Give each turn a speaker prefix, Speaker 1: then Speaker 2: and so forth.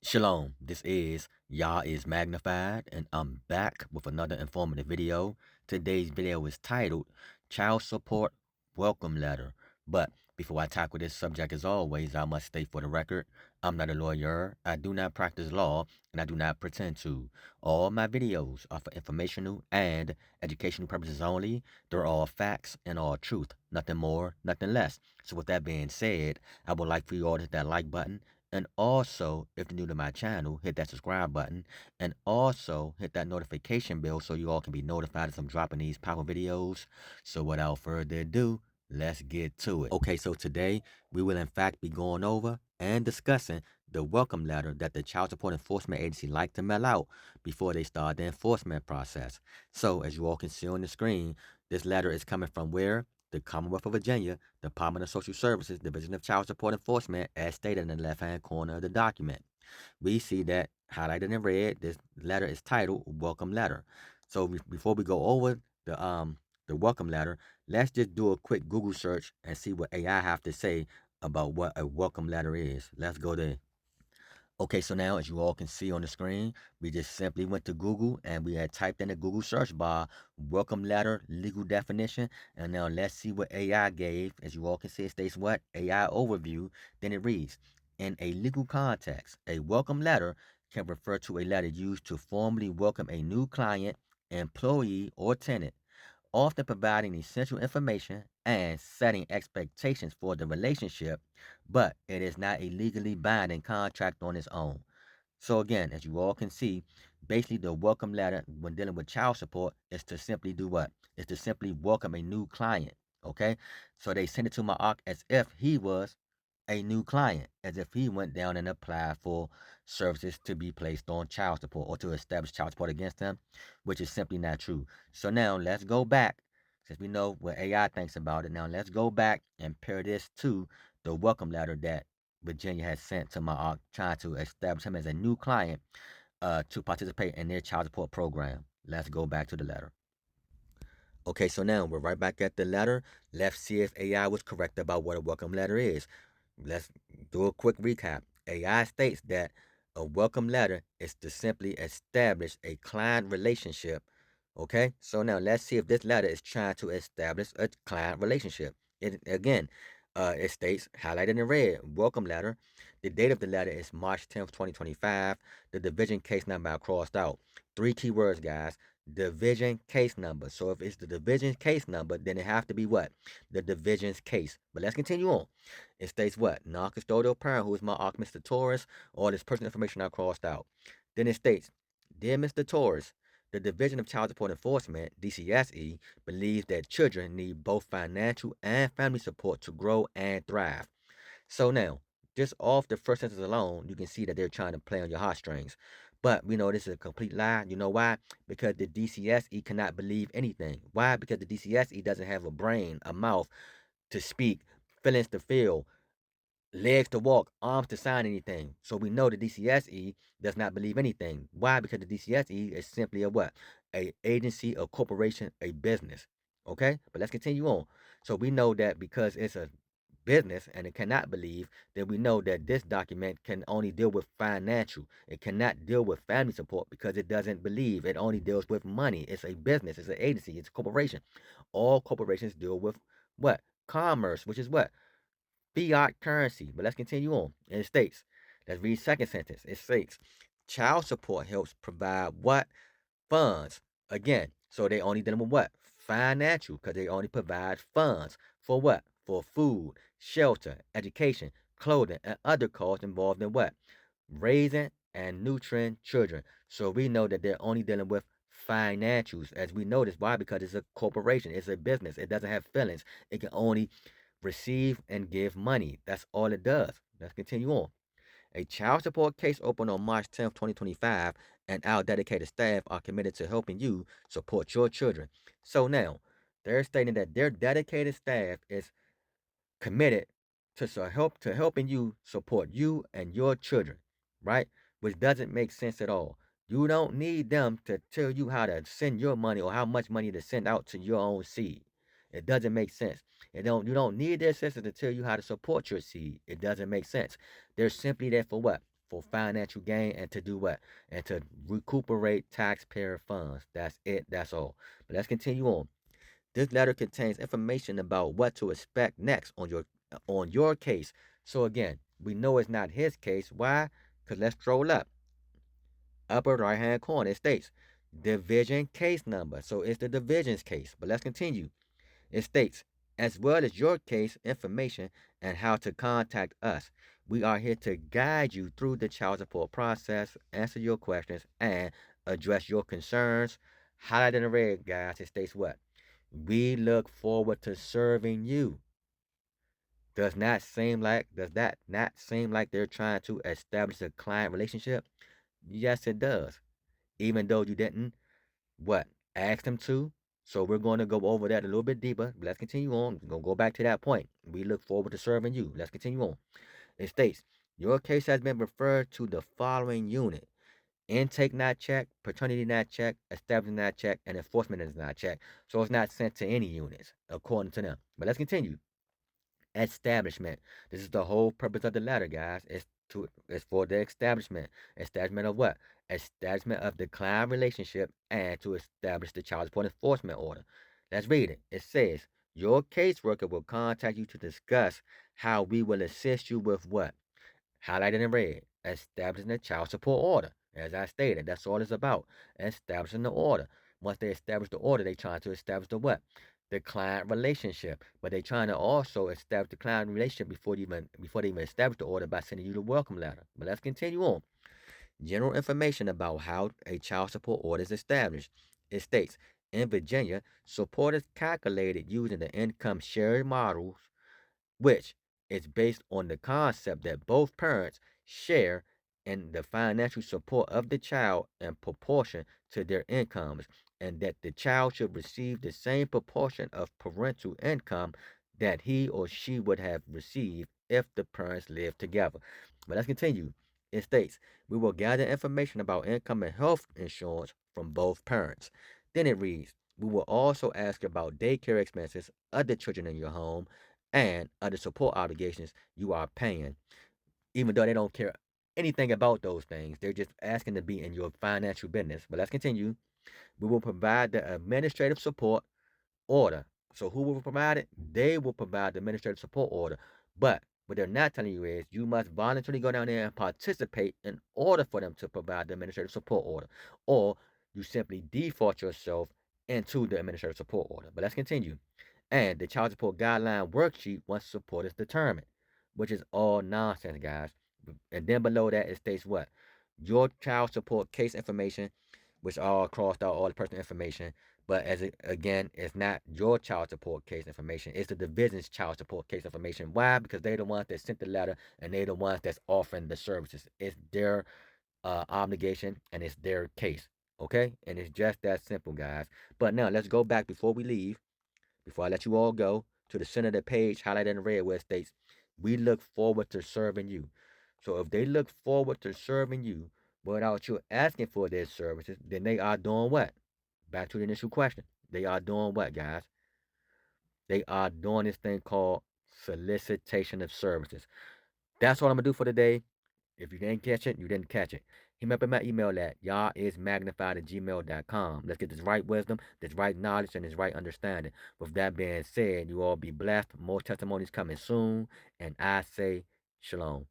Speaker 1: Shalom, this is Yah is Magnified, and I'm back with another informative video. Today's video is titled Child Support Welcome Letter. But before I tackle this subject, as always, I must state for the record, I'm not a lawyer, I do not practice law, and I do not pretend to. All my videos are for informational and educational purposes only. They're all facts and all truth, nothing more, nothing less. So with that being said, I would like for you all to hit that like button, and also, if you're new to my channel, hit that subscribe button. And also, hit that notification bell so you all can be notified as I'm dropping these power videos. So without further ado, let's get to it. Okay, so today, we will in fact be going over and discussing the welcome letter that the Child Support Enforcement Agency like to mail out before they start the enforcement process. So, as you all can see on the screen, this letter is coming from where? The Commonwealth of Virginia, Department of Social Services, Division of Child Support Enforcement, as stated in the left-hand corner of the document. We see that highlighted in red, this letter is titled Welcome Letter. So before we go over the welcome letter, let's just do a quick Google search and see what AI have to say about what a welcome letter is. Let's go there. Okay, so now as you all can see on the screen, we just simply went to Google and we had typed in the Google search bar, welcome letter, legal definition. And now let's see what AI gave. As you all can see, it states what? AI overview. Then it reads, in a legal context, a welcome letter can refer to a letter used to formally welcome a new client, employee, or tenant, often providing essential information and setting expectations for the relationship, but it is not a legally binding contract on its own. So again, as you all can see, basically the welcome letter when dealing with child support is to simply do what? Is to simply welcome a new client. Okay? So they send it to my ARC as if he was a new client, as if he went down and applied for services to be placed on child support or to establish child support against them, which is simply not true. So now let's go back, since we know what AI thinks about it. Now let's go back and pair this to the welcome letter that Virginia has sent to my ARC, trying to establish him as a new client to participate in their child support program. Let's go back to the letter. Okay, so now we're right back at the letter. Let's see if AI was correct about what a welcome letter is. Let's do a quick recap. AI states that a welcome letter is to simply establish a client relationship. Okay, so now let's see if this letter is trying to establish a client relationship. It states, highlighted in red, welcome letter. The date of the letter is March 10th, 2025. The division case number I crossed out. 3 keywords, guys. Division case number. So if it's the division case number, then it have to be what? The division's case. But let's continue on. It states what? Non-custodial parent, who is my ARC, Mr. Torres, all this personal information I crossed out. Then it states, dear Mr. Torres, the Division of Child Support Enforcement, DCSE, believes that children need both financial and family support to grow and thrive. So now, just off the first sentence alone, you can see that they're trying to play on your heartstrings. But we know this is a complete lie. You know why? Because the DCSE cannot believe anything. Why? Because the DCSE doesn't have a brain, a mouth to speak, feelings to feel, legs to walk, arms to sign anything. So we know the DCSE does not believe anything. Why? Because the DCSE is simply a what? A agency, a corporation, a business. Okay? But let's continue on. So we know that because it's a business and it cannot believe, then we know that this document can only deal with financial. It cannot deal with family support because it doesn't believe. It only deals with money. It's a business, it's an agency, it's a corporation. All corporations deal with what? Commerce, which is what? Fiat currency. But let's continue on. And it states, let's read second sentence. It states, child support helps provide what? Funds. Again, so they only dealing with what? Financial, because they only provide funds. For what? For food, shelter, education, clothing, and other costs involved in what? Raising and nurturing children. So we know that they're only dealing with financials, as we know this. Why? Because it's a corporation, it's a business, it doesn't have feelings. It can only receive and give money. That's all it does. Let's continue on. A child support case opened on March 10th, 2025, and our dedicated staff are committed to helping you support your children. So now, they're stating that their dedicated staff is committed to helping you support you and your children, right? Which doesn't make sense at all. You don't need them to tell you how to send your money or how much money to send out to your own seed. It doesn't make sense. You don't need their assistance to tell you how to support your seed. It doesn't make sense. They're simply there for what? for financial gain and to do what? And to recuperate taxpayer funds. That's it. That's all. But let's continue on. This letter contains information about what to expect next on your case. So again, we know it's not his case. Why? Because let's scroll up. Upper right hand corner, it states division case number. So it's the division's case. But let's continue. It states, as well as your case information and how to contact us. We are here to guide you through the child support process, answer your questions, and address your concerns. Highlighted in red, guys, it states what? We look forward to serving you. Does that not seem like they're trying to establish a client relationship? Yes, it does. Even though you didn't what? Ask them to. So we're going to go over that a little bit deeper. Let's continue on. We're going to go back to that point. We look forward to serving you. Let's continue on. It states, your case has been referred to the following unit. Intake not checked, paternity not checked, establishment not checked, and enforcement is not checked. So it's not sent to any units, according to them. But let's continue. Establishment. This is the whole purpose of the letter, guys. It's for the establishment. Establishment of what? Establishment of the client relationship and to establish the child support enforcement order. Let's read it. It says, your caseworker will contact you to discuss how we will assist you with what? Highlighted in red. Establishing the child support order. As I stated, that's all it's about. Establishing the order. Once they establish the order, they trying to establish the what? The client relationship. But they trying to also establish the client relationship before they even establish the order by sending you the welcome letter. But let's continue on. General information about how a child support order is established. It states, in Virginia, support is calculated using the income sharing models, which is based on the concept that both parents share in the financial support of the child in proportion to their incomes, and that the child should receive the same proportion of parental income that he or she would have received if the parents lived together. But let's continue. It states, we will gather information about income and health insurance from both parents. Then it reads, we will also ask about daycare expenses, other children in your home, and other support obligations you are paying, even though they don't care anything about those things. They're just asking to be in your financial business. But let's continue. We will provide the administrative support order. So who will provide it? They will provide the administrative support order. But what they're not telling you is you must voluntarily go down there and participate in order for them to provide the administrative support order. Or you simply default yourself into the administrative support order. But let's continue. And the child support guideline worksheet once support is determined, which is all nonsense, guys. And then below that, it states what? Your child support case information, which all crossed out all the personal information. But again, it's not your child support case information. It's the division's child support case information. Why? Because they're the ones that sent the letter and they're the ones that's offering the services. It's their obligation and it's their case. Okay? And it's just that simple, guys. But now let's go back before we leave, before I let you all go, to the center of the page, highlighted in red, where it states, we look forward to serving you. So if they look forward to serving you without you asking for their services, then they are doing what? Back to the initial question. They are doing what, guys? They are doing this thing called solicitation of services. That's what I'm going to do for today. If you didn't catch it, you didn't catch it. Hit me up in my email at y'allismagnified@gmail.com. Let's get this right wisdom, this right knowledge, and this right understanding. With that being said, you all be blessed. More testimonies coming soon. And I say, shalom.